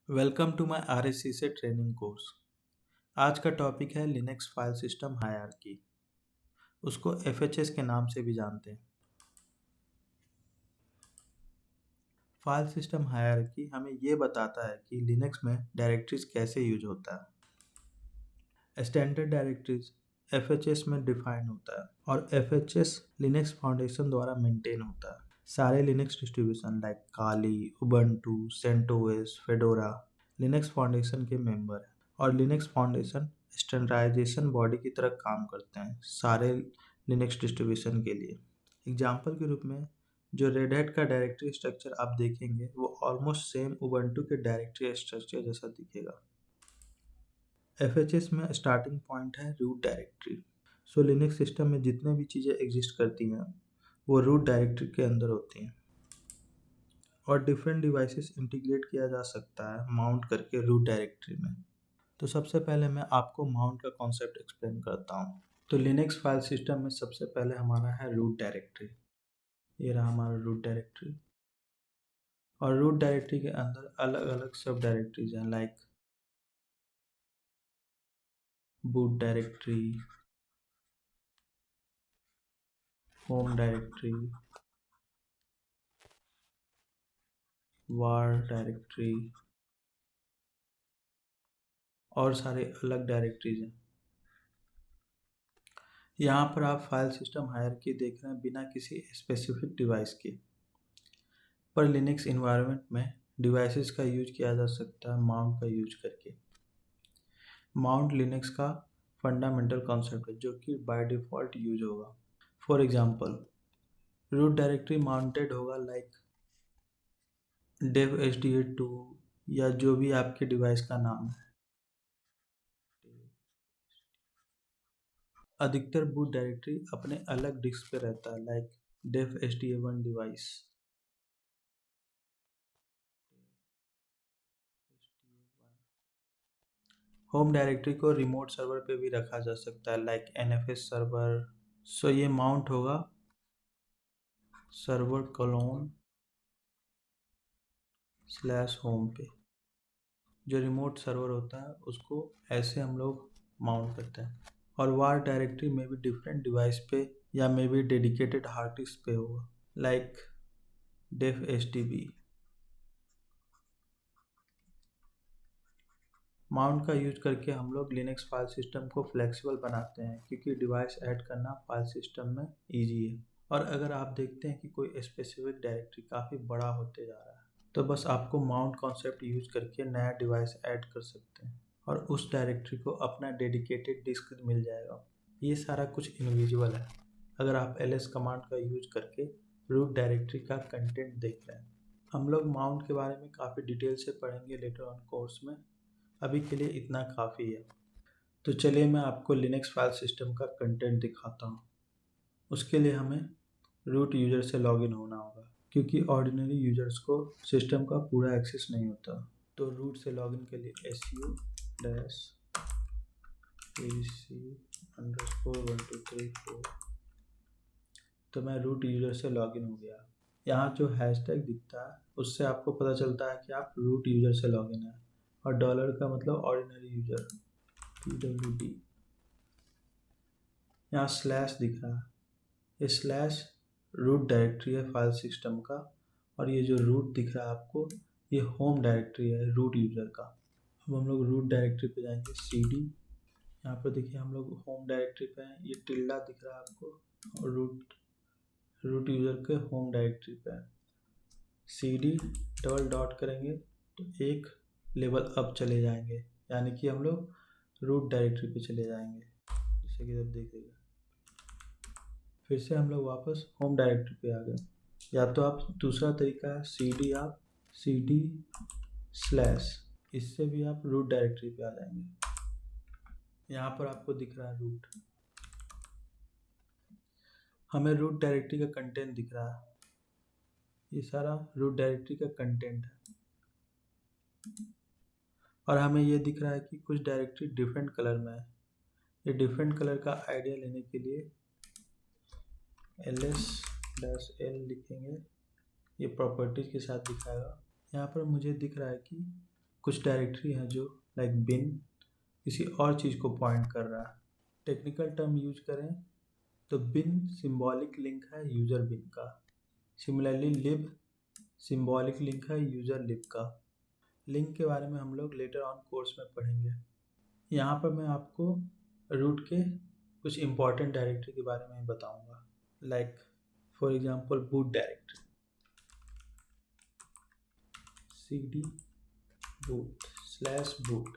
Welcome to my RSC से training course. आज का टॉपिक है लिनक्स फाइल सिस्टम हायरार्की। उसको FHS के नाम से भी जानते हैं। फाइल सिस्टम हायरार्की हमें ये बताता है कि लिनक्स में डायरेक्टरीज कैसे यूज होता है। स्टैंडर्ड डायरेक्टरीज FHS में डिफाइन होता है और FHS लिनक्स फाउंडेशन द्वारा मेंटेन होता है। सारे Linux distribution like Kali, Ubuntu, CentOS, Fedora Linux foundation के मेंबर हैं और लिनक्स फाउंडेशन स्टैंडर्डाइजेशन बॉडी की तरह काम करते हैं सारे लिनक्स डिस्ट्रीब्यूशन के लिए। एग्जाम्पल के रूप में जो रेड हैट का डायरेक्टरी स्ट्रक्चर आप देखेंगे वो ऑलमोस्ट सेम उबंटू के डायरेक्टरी स्ट्रक्चर जैसा दिखेगा। FHS में स्टार्टिंग पॉइंट है रूट डायरेक्टरी। सो लिनक्स सिस्टम में जितने भी चीज़ें एग्जिस्ट करती हैं वो रूट डायरेक्टरी के अंदर होती हैं और डिफरेंट डिवाइसेस इंटीग्रेट किया जा सकता है माउंट करके रूट डायरेक्टरी में। तो सबसे पहले मैं आपको माउंट का कॉन्सेप्ट एक्सप्लेन करता हूँ। तो लिनक्स फाइल सिस्टम में सबसे पहले हमारा है रूट डायरेक्टरी। ये रहा हमारा रूट डायरेक्टरी और रूट डायरेक्टरी के अंदर अलग अलग सब डायरेक्टरीज हैं like boot directory, home directory, var directory और सारे अलग डायरेक्टरीज हैं। यहाँ पर आप फाइल सिस्टम हायरार्की देख रहे हैं बिना किसी स्पेसिफिक डिवाइस के। पर लिनक्स इन्वायरमेंट में डिवाइसेस का यूज किया जा सकता है माउंट का यूज करके। माउंट लिनक्स का फंडामेंटल कॉन्सेप्ट है जो कि बाय डिफ़ॉल्ट यूज होगा। For example root directory mounted होगा लाइक dev sda2 या जो भी आपके डिवाइस का नाम है। अधिकतर बूट डायरेक्टरी अपने अलग डिस्क पे रहता है like dev sda1 device. Home directory को रिमोट सर्वर पे भी रखा जा सकता है लाइक NFS सर्वर। सो ये माउंट होगा सर्वर क्लोन स्लैश होम पे। जो रिमोट सर्वर होता है उसको ऐसे हम लोग माउंट करते हैं। और वार डायरेक्टरी में भी डिफरेंट डिवाइस पे या may be dedicated hard disk पे होगा लाइक dev sdb। माउंट का यूज करके हम लोग लिनक्स फाइल सिस्टम को फ्लेक्सिबल बनाते हैं क्योंकि डिवाइस ऐड करना फाइल सिस्टम में ईजी है। और अगर आप देखते हैं कि कोई स्पेसिफिक डायरेक्टरी काफ़ी बड़ा होते जा रहा है तो बस आपको माउंट कॉन्सेप्ट यूज करके नया डिवाइस ऐड कर सकते हैं और उस डायरेक्टरी को अपना डेडिकेटेड डिस्क मिल जाएगा। ये सारा कुछ इनविजिबल है अगर आप ls कमांड का यूज करके रूट डायरेक्टरी का कंटेंट देख रहे हैं। हम लोग माउंट के बारे में काफ़ी डिटेल से पढ़ेंगे लेटर ऑन कोर्स में। अभी के लिए इतना काफ़ी है। तो चलिए मैं आपको लिनक्स फाइल सिस्टम का कंटेंट दिखाता हूँ। उसके लिए हमें रूट यूज़र से लॉगिन होना होगा क्योंकि ऑर्डिनरी यूजर्स को सिस्टम का पूरा एक्सेस नहीं होता। तो रूट से लॉगिन के लिए su-abc_1234। तो मैं रूट यूज़र से लॉगिन हो गया। यहाँ जो हैशटैग दिखता है उससे आपको पता चलता है कि आप रूट यूज़र से लॉगिन है और डॉलर का मतलब ऑर्डिनरी यूज़र PWD। यहाँ स्लैश दिख रहा है, ये स्लैश रूट डायरेक्टरी है फाइल सिस्टम का और ये जो रूट दिख रहा है आपको ये होम डायरेक्टरी है रूट यूज़र का। अब हम लोग रूट डायरेक्टरी पे जाएंगे cd। यहाँ पर देखिए हम लोग होम डायरेक्टरी पे हैं, ये टिल्डा दिख रहा है आपको और रूट यूज़र के होम डायरेक्टरी पे है। cd डबल डॉट करेंगे तो एक लेवल अप चले जाएंगे यानी कि हम लोग रूट डायरेक्टरी पे चले जाएंगे जैसे कि अब देखिएगा। फिर से हम लोग वापस होम डायरेक्टरी पे आ गए। या तो आप दूसरा तरीका है cd स्लैश, इससे भी आप रूट डायरेक्टरी पे आ जाएंगे। यहाँ पर आपको दिख रहा है रूट, हमें रूट डायरेक्टरी का कंटेंट दिख रहा है। ये सारा रूट डायरेक्टरी का कंटेंट है और हमें ये दिख रहा है कि कुछ डायरेक्टरी डिफरेंट कलर में है। ये डिफरेंट कलर का आइडिया लेने के लिए ls-l लिखेंगे, ये प्रॉपर्टीज के साथ दिखाएगा। यहाँ पर मुझे दिख रहा है कि कुछ डायरेक्टरी हैं जो लाइक बिन किसी और चीज़ को पॉइंट कर रहा है। टेक्निकल टर्म यूज करें तो बिन सिंबॉलिक लिंक है यूजर बिन का। सिमिलरली लिब सिंबॉलिक लिंक है यूजर लिब का। लिंक के बारे में हम लोग लेटर ऑन कोर्स में पढ़ेंगे। यहाँ पर मैं आपको रूट के कुछ इंपॉर्टेंट डायरेक्टरी के बारे में बताऊंगा, like for example boot directory, cd boot /boot।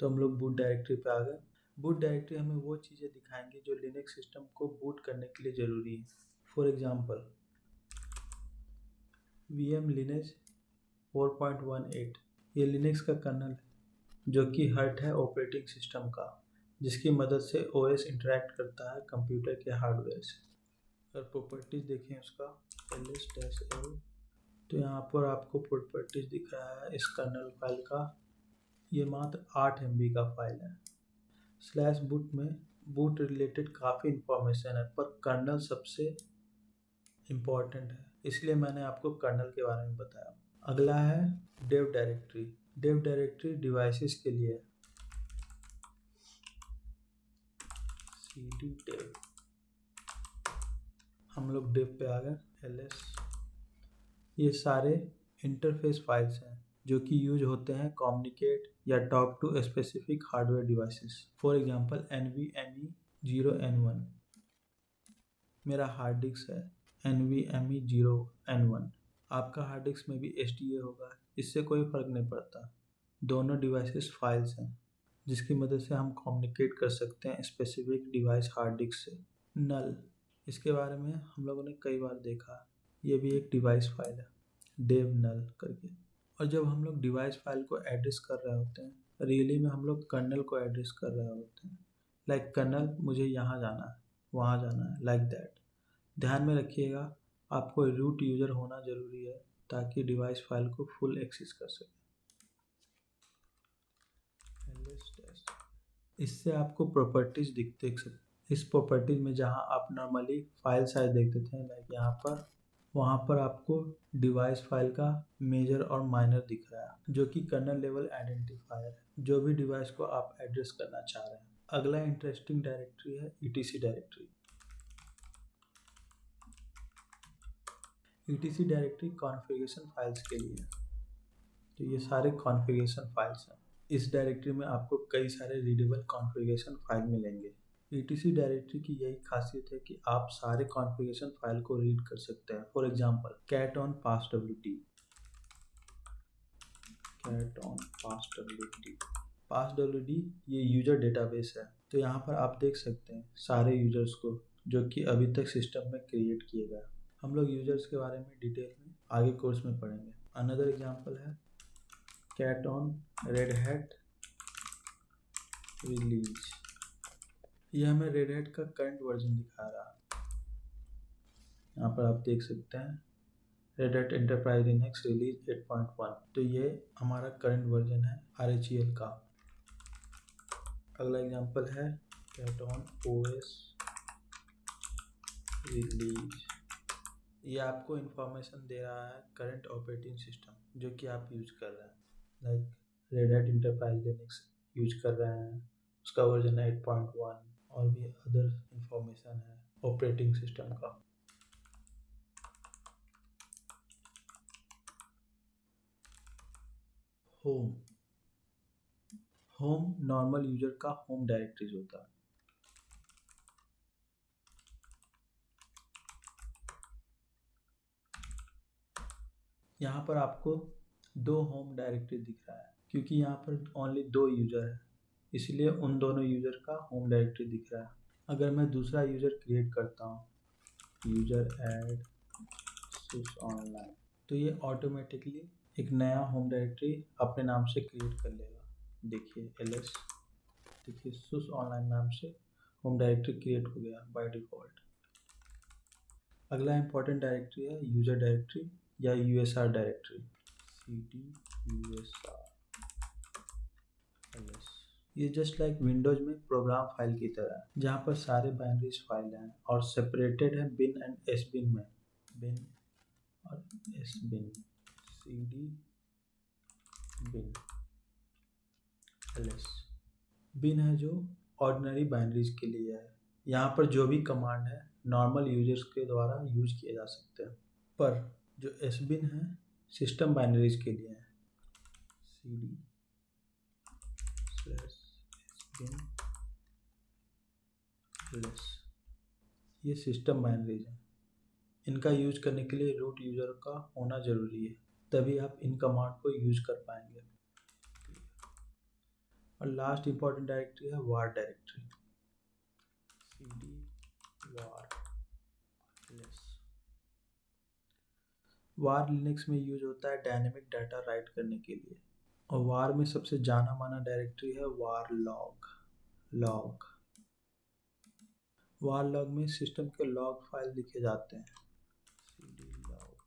तो हम लोग बूट डायरेक्टरी पे आ गए। बूट डायरेक्टरी हमें वो चीज़ें दिखाएंगे जो लिनक्स सिस्टम को बूट करने के लिए ज़रूरी है। फॉर एग्जांपल VM लिनक्स 4.18, ये लिनक्स का कर्नल है जो कि हर्ट है ऑपरेटिंग सिस्टम का, जिसकी मदद से OS इंटरेक्ट करता है कंप्यूटर के हार्डवेयर से। अगर प्रॉपर्टीज देखें उसका ls-l, तो यहाँ पर आपको प्रॉपर्टीज दिख रहा है इस कर्नल फाइल का। ये मात्र 8 MB का फाइल है। /boot में बूट रिलेटेड काफ़ी इंफॉर्मेशन है, पर कर्नल सबसे इम्पॉर्टेंट है, इसलिए मैंने आपको कर्नल के बारे में बताया। अगला है dev directory. Dev directory devices के लिए है। cd dev, हम लोग डेव पे आ गए। ls, ये सारे इंटरफेस फाइल्स हैं जो कि यूज होते हैं कम्युनिकेट या talk to specific hardware devices. For example NVMe0N1 मेरा हार्ड डिस्क है, NVMe0N1। आपका हार्ड डिस्क में भी SDA होगा, इससे कोई फ़र्क नहीं पड़ता। दोनों डिवाइसेस फाइल्स हैं जिसकी मदद से हम कम्युनिकेट कर सकते हैं स्पेसिफिक डिवाइस हार्ड डिस्क से। नल, इसके बारे में हम लोगों ने कई बार देखा, ये भी एक डिवाइस फाइल है, डेव नल करके। और जब हम लोग डिवाइस फाइल को एड्रेस कर रहे होते हैं, रियली में हम लोग कर्नल को एड्रेस कर रहे होते हैं। लाइक कर्नल मुझे यहाँ जाना है, वहाँ जाना है, लाइक दैट। ध्यान में रखिएगा, आपको रूट यूज़र होना ज़रूरी है ताकि डिवाइस फाइल को फुल एक्सेस कर सके। इससे आपको प्रॉपर्टीज देख सकते। इस प्रॉपर्टीज में जहाँ आप नॉर्मली फाइल साइज देखते थे, लाइक यहाँ पर, वहाँ पर आपको डिवाइस फाइल का मेजर और माइनर दिख रहा है, जो कि कर्नल लेवल आइडेंटिफायर है, जो भी डिवाइस को आप एड्रेस करना चाह रहे हैं। अगला इंटरेस्टिंग डायरेक्टरी है ETC directory. ETC directory configuration files के लिए है, तो ये सारे कॉन्फ़िगरेशन फाइल्स हैं। इस डायरेक्टरी में आपको कई सारे रीडेबल कॉन्फ़िगरेशन फाइल मिलेंगे। ETC डायरेक्टरी की यही खासियत है कि आप सारे कॉन्फ़िगरेशन फाइल को रीड कर सकते हैं। For example cat on passwd, passwd ये यूजर डेटाबेस है। तो यहाँ पर आप देख सकते हैं सारे यूजर्स को जो कि अभी तक सिस्टम में क्रिएट किए गए। हम लोग यूजर्स के बारे में डिटेल में आगे कोर्स में पढ़ेंगे। अनदर एग्जांपल है cat on red hat release, ये हमें रेड हैट का करंट वर्जन दिखा रहा है। यहाँ पर आप देख सकते हैं red hat enterprise Linux release 8.1, तो ये हमारा करंट वर्जन है RHEL का। अगला एग्जांपल है cat on OS रिलीज, ये आपको इंफॉर्मेशन दे रहा है करंट ऑपरेटिंग सिस्टम जो कि आप यूज कर रहे हैं। Like red hat enterprise Linux use कर रहे हैं, उसका वर्जन है 8.1, और भी अदर इंफॉर्मेशन है ऑपरेटिंग सिस्टम का। होम, होम नॉर्मल यूजर का होम डायरेक्टरीज होता है। यहाँ पर आपको 2 होम डायरेक्टरी दिख रहा है क्योंकि यहाँ पर ओनली 2 यूजर है, इसलिए उन दोनों यूजर का होम डायरेक्टरी दिख रहा है। अगर मैं दूसरा यूजर क्रिएट करता हूँ, यूजर ऐड SUSE-online, तो ये ऑटोमेटिकली एक नया होम डायरेक्टरी अपने नाम से क्रिएट कर लेगा। देखिए ls, देखिए SUSE-online नाम से होम डायरेक्टरी क्रिएट हो गया बाय डिफ़ॉल्ट। अगला इंपॉर्टेंट डायरेक्टरी है यूजर डायरेक्टरी या USR directory, cd usr ls। ये जस्ट लाइक विंडोज में प्रोग्राम फाइल की तरह है, जहाँ पर सारे बाइनरीज फाइल हैं और सेपरेटेड है बिन एंड sbin में। बिन और sbin, cd bin ls। बिन है जो ऑर्डिनरी बाइनरीज के लिए है। यहाँ पर जो भी कमांड है नॉर्मल यूजर्स के द्वारा यूज किए जा सकते हैं, पर जो एस बिन है सिस्टम बाइनरीज के लिए है। cd /sbin ls ये सिस्टम बाइनरीज है। इनका यूज करने के लिए रूट यूजर का होना जरूरी है, तभी आप इन कमांड को यूज कर पाएंगे। और लास्ट इंपॉर्टेंट डायरेक्टरी है वार डायरेक्टरी। cd var ls। वार लिनक्स में यूज होता है डायनेमिक डाटा राइट करने के लिए, और वार में सबसे जाना माना डायरेक्टरी है वार लॉग। वार लॉग में सिस्टम के लॉग फाइल लिखे जाते हैं। cd log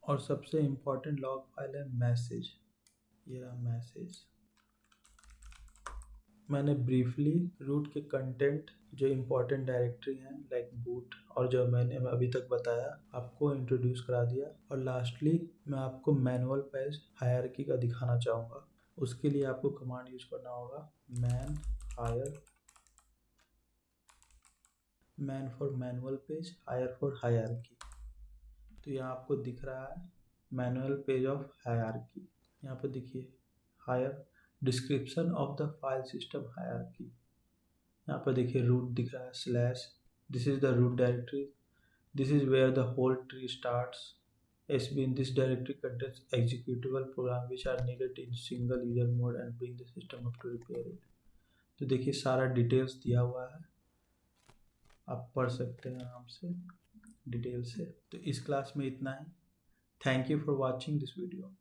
और सबसे इम्पोर्टेंट लॉग फाइल है मैसेज। ये रहा मैसेज। मैंने ब्रीफली रूट के कंटेंट जो इम्पोर्टेंट डायरेक्टरी हैं लाइक बूट और जो मैंने अभी तक बताया आपको इंट्रोड्यूस करा दिया। और लास्टली मैं आपको मैनुअल पेज हायरार्की का दिखाना चाहूँगा। उसके लिए आपको कमांड यूज करना होगा man for manual page, hier for hierarchy. तो यहाँ आपको दिख रहा है मैनुअल पेज ऑफ हायरार्की। यहाँ पर देखिए hier description of the file system hierarchy. यहाँ पर देखिए रूट दिख रहा है slash, this is the root directory, this is where the whole tree starts. in this directory contains executable program which are needed in single user mode and bring the system up to repair it। तो देखिए सारा details दिया हुआ है, आप पढ़ सकते हैं आराम से डिटेल से। तो इस क्लास में इतना ही। Thank you for watching this video.